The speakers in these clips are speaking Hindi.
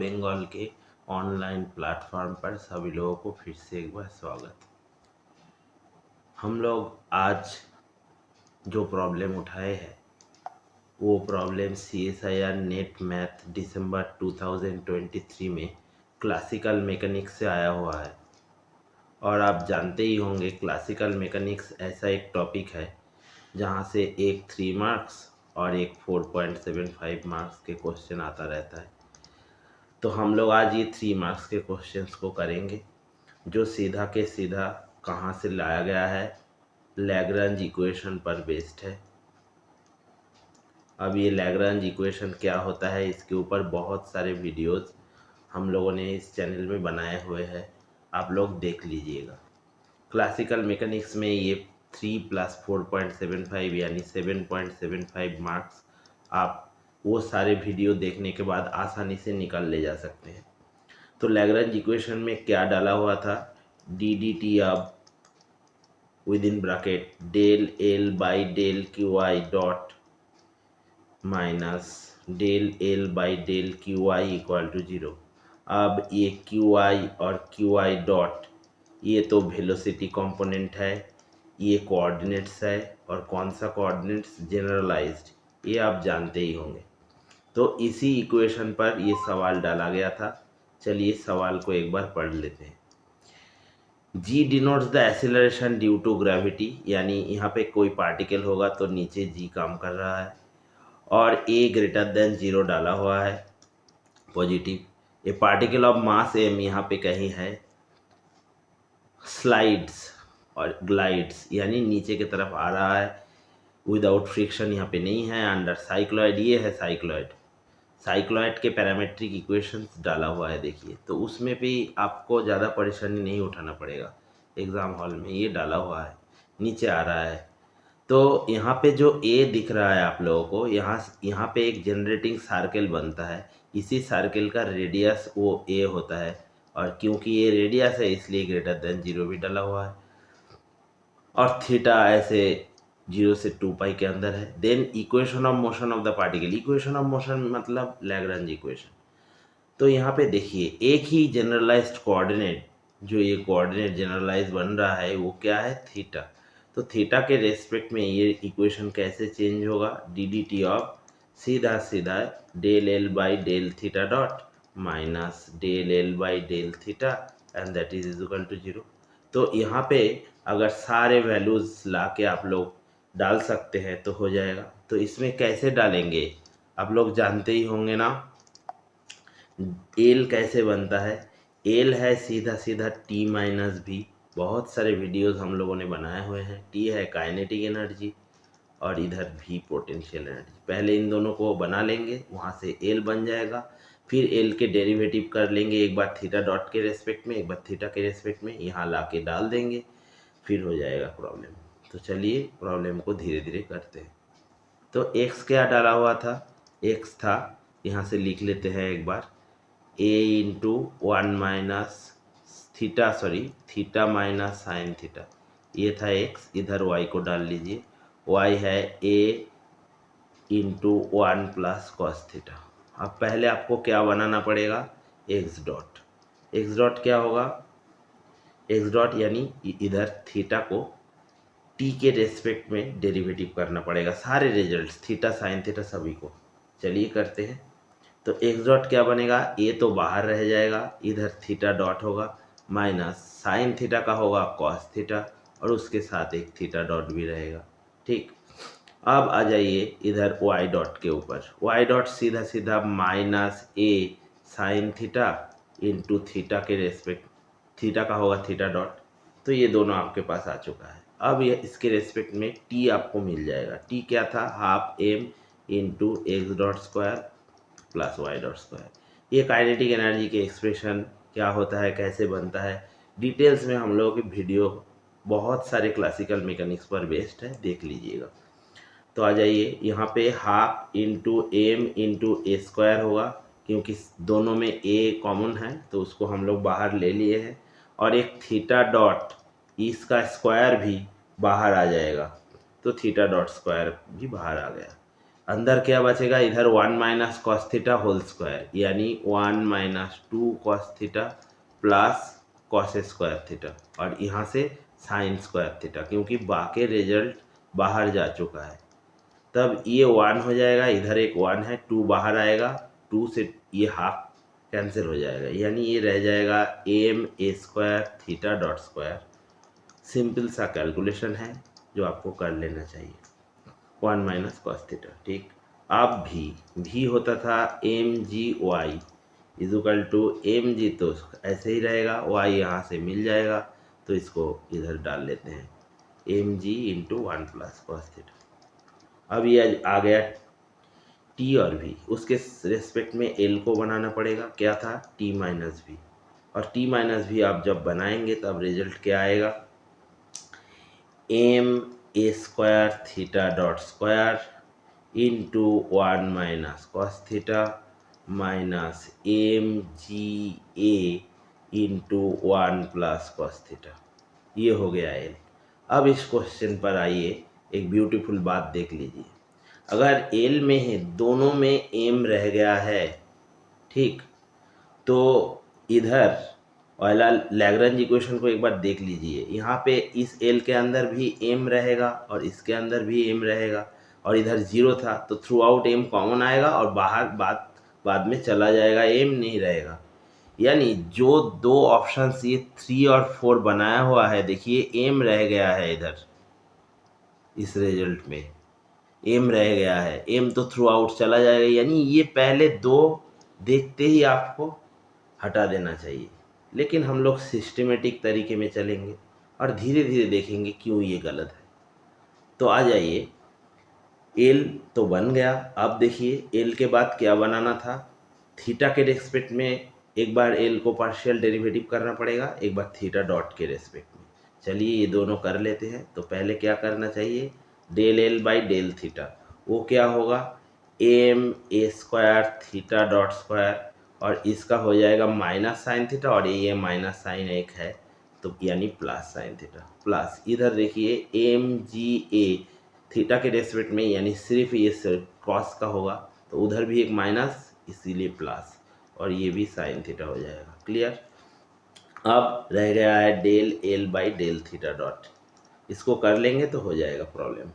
बंगाल के ऑनलाइन प्लेटफॉर्म पर सभी लोगों को फिर से एक बार स्वागत। हम लोग आज जो प्रॉब्लम उठाए हैं वो प्रॉब्लम CSIR नेट मैथ दिसंबर 2023 में क्लासिकल मैकेनिक्स से आया हुआ है। और आप जानते ही होंगे क्लासिकल मैकेनिक्स ऐसा एक टॉपिक है जहाँ से एक 3 मार्क्स और एक 4.75 मार्क्स के क्वेश्चन आता रहता है। तो हम लोग आज ये 3 मार्क्स के क्वेश्चंस को करेंगे जो सीधा के सीधा कहाँ से लाया गया है, लैग्रांज इक्वेशन पर बेस्ड है। अब ये लैग्रांज इक्वेशन क्या होता है इसके ऊपर बहुत सारे वीडियोस हम लोगों ने इस चैनल में बनाए हुए हैं, आप लोग देख लीजिएगा। क्लासिकल मैकेनिक्स में ये 3 + 4.75 यानी 7.75 मार्क्स आप वो सारे वीडियो देखने के बाद आसानी से निकाल ले जा सकते हैं। तो लैग्रांज इक्वेशन में क्या डाला हुआ था, डी डी टी अब within bracket del l by del q i dot minus del l by del q i equal to 0। अब ये क्यू आई और क्यू आई डॉट ये तो वेलोसिटी कंपोनेंट है, ये कोऑर्डिनेट्स है, और कौन सा कोऑर्डिनेट्स, जनरलाइज्ड, ये आप जानते ही होंगे। तो इसी इक्वेशन पर ये सवाल डाला गया था। चलिए सवाल को एक बार पढ़ लेते हैं। G denotes the acceleration due to gravity, यानी यहाँ पे कोई पार्टिकल होगा तो नीचे जी काम कर रहा है, और ए ग्रेटर देन 0 डाला हुआ है positive. A particle of mass m यहाँ पे कहीं है, स्लाइड्स और ग्लाइड्स यानी नीचे की तरफ आ रहा है, विदाउट फ्रिक्शन यहाँ पे नहीं है, अंडर साइक्लॉइड, ये है साइक्लॉइड। साइक्लॉइड के पैरामेट्रिक इक्वेशंस डाला हुआ है, देखिए। तो उसमें भी आपको ज़्यादा परेशानी नहीं उठाना पड़ेगा, एग्ज़ाम हॉल में ये डाला हुआ है, नीचे आ रहा है। तो यहाँ पे जो ए दिख रहा है आप लोगों को, यहाँ पे एक जनरेटिंग सर्कल बनता है, इसी सर्कल का रेडियस वो ए होता है, और क्योंकि ये रेडियस है इसलिए ग्रेटर देन 0 भी डाला हुआ है, और थीटा ऐसे 0 से 2π के अंदर है। Then equation of motion of the particle, equation of motion मतलब लैग्रांज इक्वेशन। तो यहाँ पे देखिए एक ही जनरलाइज्ड कोऑर्डिनेट, जो ये कोऑर्डिनेट जनरलाइज बन रहा है वो क्या है, थीटा। तो थीटा के रेस्पेक्ट में ये इक्वेशन कैसे चेंज होगा, डी डी टी ऑफ सीधा सीधा del l by del theta dot minus del l by del theta and that is equal to 0। तो यहाँ पे अगर सारे वैल्यूज़ ला के आप लोग डाल सकते हैं तो हो जाएगा। तो इसमें कैसे डालेंगे आप लोग जानते ही होंगे ना, एल कैसे बनता है, एल है सीधा सीधा टी माइनस भी, बहुत सारे वीडियोस हम लोगों ने बनाए हुए हैं। टी है काइनेटिक एनर्जी और इधर भी पोटेंशियल एनर्जी। पहले इन दोनों को बना लेंगे, वहाँ से एल बन जाएगा, फिर एल के डेरिवेटिव कर लेंगे, एक बार थीटा डॉट के रेस्पेक्ट में, एक बार थीटा के रेस्पेक्ट में, यहाँ ला के डाल देंगे, फिर हो जाएगा प्रॉब्लम। तो चलिए प्रॉब्लम को धीरे धीरे करते हैं। तो एक्स क्या डाला हुआ था, एक्स था, यहाँ से लिख लेते हैं एक बार, a into 1 minus theta, sorry theta minus sine theta, ये था x, इधर y को डाल लीजिए, y है a into 1 plus cos theta. अब पहले आपको क्या बनाना पड़ेगा, x डॉट। x डॉट क्या होगा, x डॉट यानी इधर थीटा को t के रेस्पेक्ट में डेरिवेटिव करना पड़ेगा, सारे रिजल्ट्स थीटा साइन थीटा सभी को। चलिए करते हैं। तो एक्स डॉट क्या बनेगा, ए तो बाहर रह जाएगा, इधर थीटा डॉट होगा, माइनस साइन थीटा का होगा कॉस थीटा, और उसके साथ एक थीटा डॉट भी रहेगा। ठीक, अब आ जाइए इधर वाई डॉट के ऊपर, वाई डॉट सीधा सीधा माइनस ए साइन थीटा इंटू थीटा के रेस्पेक्ट, थीटा का होगा थीटा डॉट। तो ये दोनों आपके पास आ चुका है। अब ये इसके रेस्पेक्ट में टी आपको मिल जाएगा, टी क्या था, half m into x dot square plus y dot square. ये काइनेटिक एनर्जी के एक्सप्रेशन क्या होता है, कैसे बनता है, डिटेल्स में हम लोगों की वीडियो बहुत सारे क्लासिकल मैकेनिक्स पर बेस्ड है, देख लीजिएगा। तो आ जाइए यहाँ पे हाफ इंटू एम इंटू ए स्क्वायर होगा, क्योंकि दोनों में ए कॉमन है तो उसको हम लोग बाहर ले लिए हैं, और एक थीटा डॉट, इसका स्क्वायर भी बाहर आ जाएगा, तो थीटा डॉट स्क्वायर भी बाहर आ गया। अंदर क्या बचेगा, इधर 1 minus cos theta whole square, यानी 1 minus 2 cos theta plus cos square theta, और यहाँ से साइन स्क्वायर थीटा, क्योंकि बाकी रिजल्ट बाहर जा चुका है। तब ये 1 हो जाएगा, इधर एक 1 है, 2 बाहर आएगा, 2 से ये हाफ कैंसिल हो जाएगा, यानी ये रह जाएगा m a square theta dot square. Simple सा कैलकुलेशन है जो आपको कर लेना चाहिए, 1 माइनस कॉस थीटा। ठीक, अब भी होता था m g y equal to m g, तो ऐसे ही रहेगा, वाई यहाँ से मिल जाएगा, तो इसको इधर डाल लेते हैं, m g into 1 plus cos theta. अब ये आ गया टी और भी, उसके रेस्पेक्ट में एल को बनाना पड़ेगा, क्या था, टी माइनस भी, और टी माइनस भी आप जब बनाएंगे तब रिजल्ट क्या आएगा, m a square theta dot square into 1 minus cos theta minus m g a into 1 plus cos theta. ये हो गया एल। अब इस क्वेश्चन पर आइए, एक ब्यूटीफुल बात देख लीजिए, अगर एल में है, दोनों में एम रह गया है, ठीक, तो इधर वाला लैग्रेंज इक्वेशन को एक बार देख लीजिए, यहाँ पे इस एल के अंदर भी एम रहेगा और इसके अंदर भी एम रहेगा, और इधर 0 था तो थ्रू आउट एम कॉमन आएगा और बाहर बाद में चला जाएगा, एम नहीं रहेगा। यानी जो दो ऑप्शंस ये 3 और 4 बनाया हुआ है, देखिए एम रह गया है, इधर इस रिजल्ट में एम रह गया है, एम तो थ्रू आउट चला जाएगा, यानी ये पहले दो देखते ही आपको हटा देना चाहिए। लेकिन हम लोग सिस्टमेटिक तरीके में चलेंगे और धीरे धीरे देखेंगे क्यों ये गलत है। तो आ जाइए, एल तो बन गया, अब देखिए एल के बाद क्या बनाना था, थीटा के रेस्पेक्ट में एक बार एल को पार्शियल डेरिवेटिव करना पड़ेगा, एक बार थीटा डॉट के रेस्पेक्ट में। चलिए ये दोनों कर लेते हैं। तो पहले क्या करना चाहिए, del l by del theta, वो क्या होगा, m a square theta dot square, और इसका हो जाएगा माइनस साइन थीटा, और ये माइनस साइन एक है तो यानी प्लस साइन थीटा, प्लस इधर देखिए एम जी ए थीटा के रेस्पेक्ट में, यानी सिर्फ ये कॉस का होगा, तो उधर भी एक माइनस, इसीलिए प्लस, और ये भी साइन थीटा हो जाएगा। क्लियर। अब रह गया है del l by del theta dot, इसको कर लेंगे तो हो जाएगा प्रॉब्लम।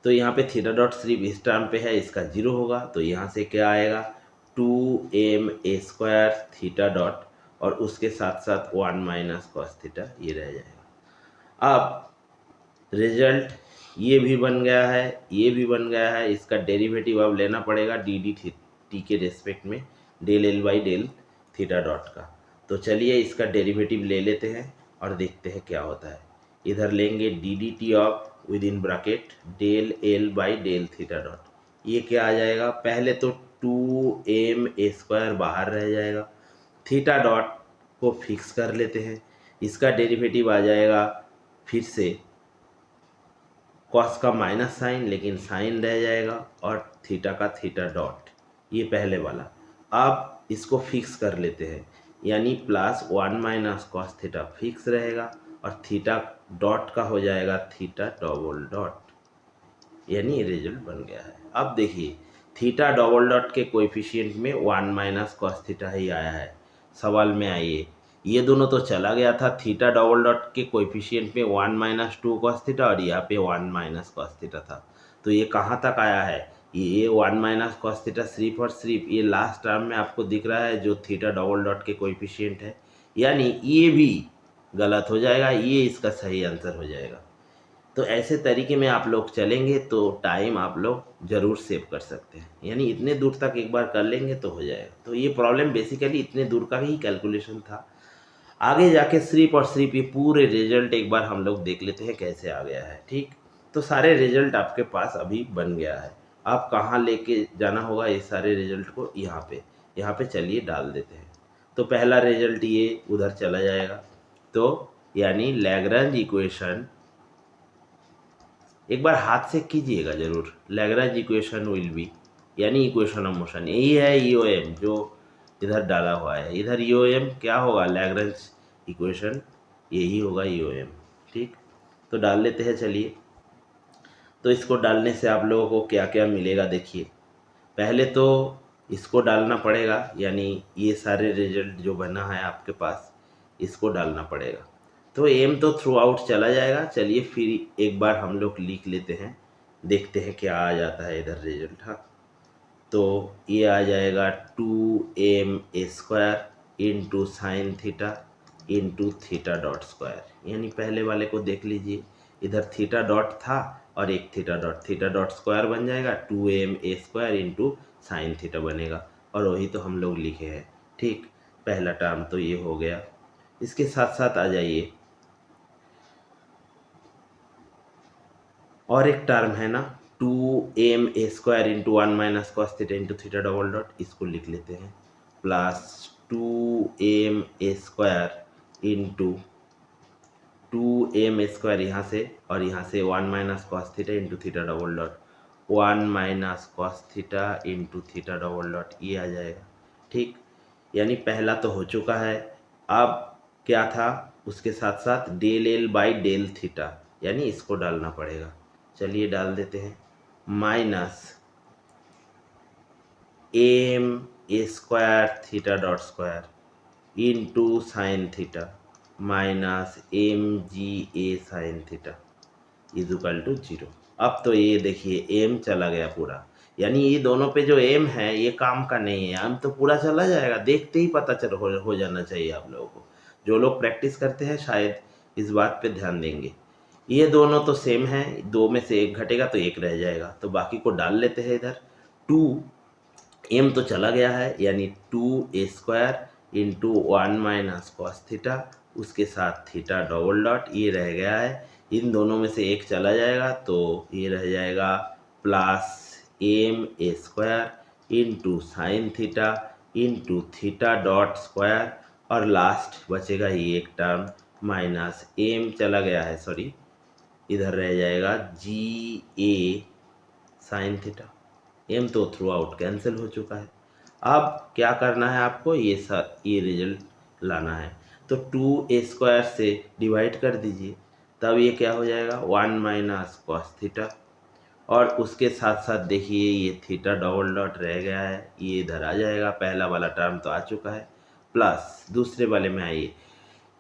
तो यहाँ पे थीटा डॉट सिर्फ इस टर्म पे है, इसका 0 होगा, तो यहाँ से क्या आएगा, 2m ए स्क्वायर थीटा डॉट, और उसके साथ साथ 1 माइनस कॉस थीटा, ये रह जाएगा। अब रिजल्ट ये भी बन गया है, ये भी बन गया है, इसका डेरिवेटिव अब लेना पड़ेगा डी डी टी के रेस्पेक्ट में, del l by del theta dot का। तो चलिए इसका डेरिवेटिव ले लेते हैं और देखते हैं क्या होता है। इधर लेंगे d d t of within bracket del l by del theta dot, ये क्या आ जाएगा, पहले तो 2m ए स्क्वायर बाहर रह जाएगा, थीटा डॉट को फिक्स कर लेते हैं, इसका डेरिवेटिव आ जाएगा फिर से कॉस का माइनस साइन, लेकिन साइन रह जाएगा, और थीटा का थीटा डॉट, ये पहले वाला। अब इसको फिक्स कर लेते हैं, यानी plus 1 minus cos theta fix रहेगा, और थीटा डॉट का हो जाएगा थीटा डबल डॉट, यानी रिजल्ट बन गया है। अब देखिए थीटा डबल डॉट के कोएफिशिएंट में 1 माइनस कॉस थीटा ही आया है। सवाल में आइए, ये दोनों तो चला गया था, थीटा डबल डॉट के कोएफिशिएंट में 1 माइनस 2 कॉस थीटा, और यहाँ पे 1 माइनस कॉस थीटा था, तो ये कहाँ तक आया है, ये 1 माइनस कॉस थीटा सिर्फ और सिर्फ ये लास्ट टर्म में आपको दिख रहा है, जो थीटा डबल डॉट के कोएफिशिएंट है, यानी ये भी गलत हो जाएगा, ये इसका सही आंसर हो जाएगा। तो ऐसे तरीके में आप लोग चलेंगे तो टाइम आप लोग ज़रूर सेव कर सकते हैं, यानी इतने दूर तक एक बार कर लेंगे तो हो जाएगा। तो ये प्रॉब्लम बेसिकली इतने दूर का ही कैलकुलेशन था। आगे जाके सिर्फ और सिर्फ ये पूरे रिजल्ट एक बार हम लोग देख लेते हैं कैसे आ गया है। ठीक, तो सारे रिजल्ट आपके पास अभी बन गया है, आप कहाँ लेके जाना होगा ये सारे रिजल्ट को, यहाँ पे चलिए डाल देते हैं। तो पहला रिजल्ट ये उधर चला जाएगा, तो यानी लैग्रेंज इक्वेशन एक बार हाथ से कीजिएगा जरूर, लैग्रेंज इक्वेशन विल बी, यानी इक्वेशन ऑफ मोशन, यही है ईओएम जो इधर डाला हुआ है, इधर ईओएम क्या होगा, लैग्रेंज इक्वेशन, यही होगा ईओएम। ठीक, तो डाल लेते हैं चलिए। तो इसको डालने से आप लोगों को क्या क्या मिलेगा देखिए, पहले तो इसको डालना पड़ेगा, यानी ये सारे रिजल्ट जो बना है आपके पास इसको डालना पड़ेगा। तो एम तो थ्रू आउट चला जाएगा। चलिए फिर एक बार हम लोग लिख लेते हैं, देखते हैं क्या आ जाता है इधर रिजल्ट। हाँ, तो ये आ जाएगा 2m² into sine theta into theta dot square. यानी पहले वाले को देख लीजिए, इधर थीटा डॉट था और एक थीटा डॉट स्क्वायर बन जाएगा, 2ma² इंटू साइन थीटा बनेगा, और वही तो हम लोग लिखे हैं। ठीक, पहला टर्म तो ये हो गया। इसके साथ साथ आ जाइए, और एक टर्म है ना 2ma² into 1 minus cos theta into theta double dot, इसको लिख लेते हैं, प्लस 2ma² इंटू 2m² यहाँ से, और यहाँ से 1 minus cos theta into theta double dot, 1 minus cos theta into theta double dot, ये आ जाएगा। ठीक, यानी पहला तो हो चुका है। अब क्या था उसके साथ साथ del l by del theta, यानी इसको डालना पड़ेगा। चलिए डाल देते हैं, minus am² theta dot square into sine theta minus mga sine theta equal to 0। अब तो ये देखिए m चला गया पूरा, यानी ये दोनों पे जो m है ये काम का नहीं है, m तो पूरा चला जाएगा, देखते ही पता चल हो जाना चाहिए आप लोगों को। जो लोग प्रैक्टिस करते हैं शायद इस बात पे ध्यान देंगे। ये दोनों तो सेम है, दो में से एक घटेगा तो एक रह जाएगा, तो बाकी को डाल लेते हैं इधर। 2m तो चला गया है, यानी 2a² into 1 minus cos theta, उसके साथ थीटा डबल डॉट, ये रह गया है। इन दोनों में से एक चला जाएगा तो ये रह जाएगा plus ma² into sine theta into theta dot square, और लास्ट बचेगा ये एक टर्म माइनस m चला गया है, सॉरी, इधर रह जाएगा ga साइन थीटा। m तो थ्रू आउट कैंसिल हो चुका है। अब क्या करना है आपको, ये रिजल्ट लाना है, तो 2a² से डिवाइड कर दीजिए, तब ये क्या हो जाएगा 1 माइनस कॉस थीटा, और उसके साथ साथ देखिए ये थीटा डबल डॉट रह गया है, ये इधर आ जाएगा। पहला वाला टर्म तो आ चुका है, प्लस दूसरे वाले में आइए,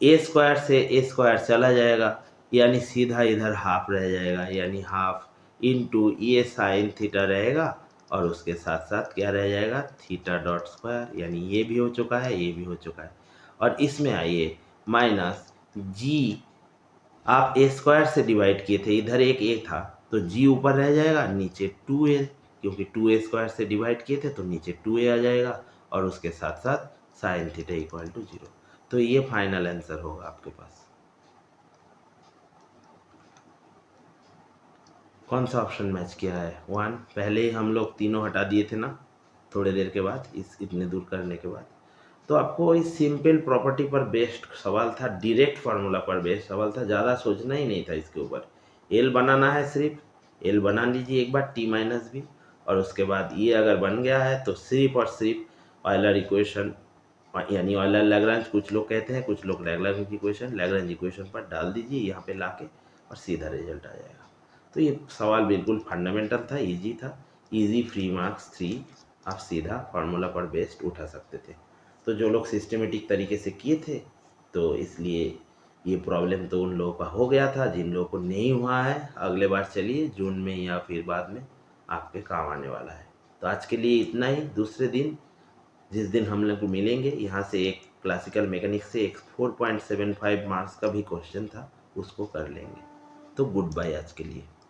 a² से a² चला जाएगा, यानी सीधा इधर हाफ रह जाएगा, यानी हाफ इंटू ये साइन थीटा रहेगा, और उसके साथ साथ क्या रह जाएगा थीटा डॉट स्क्वायर, यानी ये भी हो चुका है, ये भी हो चुका है। और इसमें आइए माइनस जी, आप a² से डिवाइड किए थे, इधर एक a था तो g ऊपर रह जाएगा, नीचे 2a, क्योंकि 2a² से डिवाइड किए थे तो नीचे 2a आ जाएगा, और उसके साथ साथ साइन थीटा इक्वल टू 0। तो ये फाइनल आंसर होगा आपके पास। कौन सा ऑप्शन मैच किया है 1, पहले ही हम लोग तीनों हटा दिए थे ना थोड़ी देर के बाद, इतने दूर करने के बाद। तो आपको इस सिंपल प्रॉपर्टी पर बेस्ड सवाल था, डायरेक्ट फार्मूला पर बेस्ड सवाल था, ज़्यादा सोचना ही नहीं था इसके ऊपर। एल बनाना है, सिर्फ एल बना लीजिए एक बार t-b, और उसके बाद ये अगर बन गया है तो सिर्फ और सिर्फ ऑयलर इक्वेशन, यानी ऑयलर लैग्रेंज कुछ लोग कहते हैं, कुछ लोग लैग्रेंज इक्वेशन पर डाल दीजिए यहाँ पे लाके, और सीधा रिजल्ट आ जाएगा। तो ये सवाल बिल्कुल फंडामेंटल था, इजी था, इजी, फ्री मार्क्स 3, आप सीधा फार्मूला पर बेस्ड उठा सकते थे। तो जो लोग सिस्टमेटिक तरीके से किए थे तो इसलिए ये प्रॉब्लम तो उन लोगों का हो गया था, जिन लोगों को नहीं हुआ है अगले बार चलिए जून में या फिर बाद में आपके काम आने वाला है। तो आज के लिए इतना ही। दूसरे दिन जिस दिन हम लोग मिलेंगे यहाँ से एक क्लासिकल मैकेनिक्स से एक 4.75 मार्क्स का भी क्वेश्चन था, उसको कर लेंगे। तो गुड बाय आज के लिए।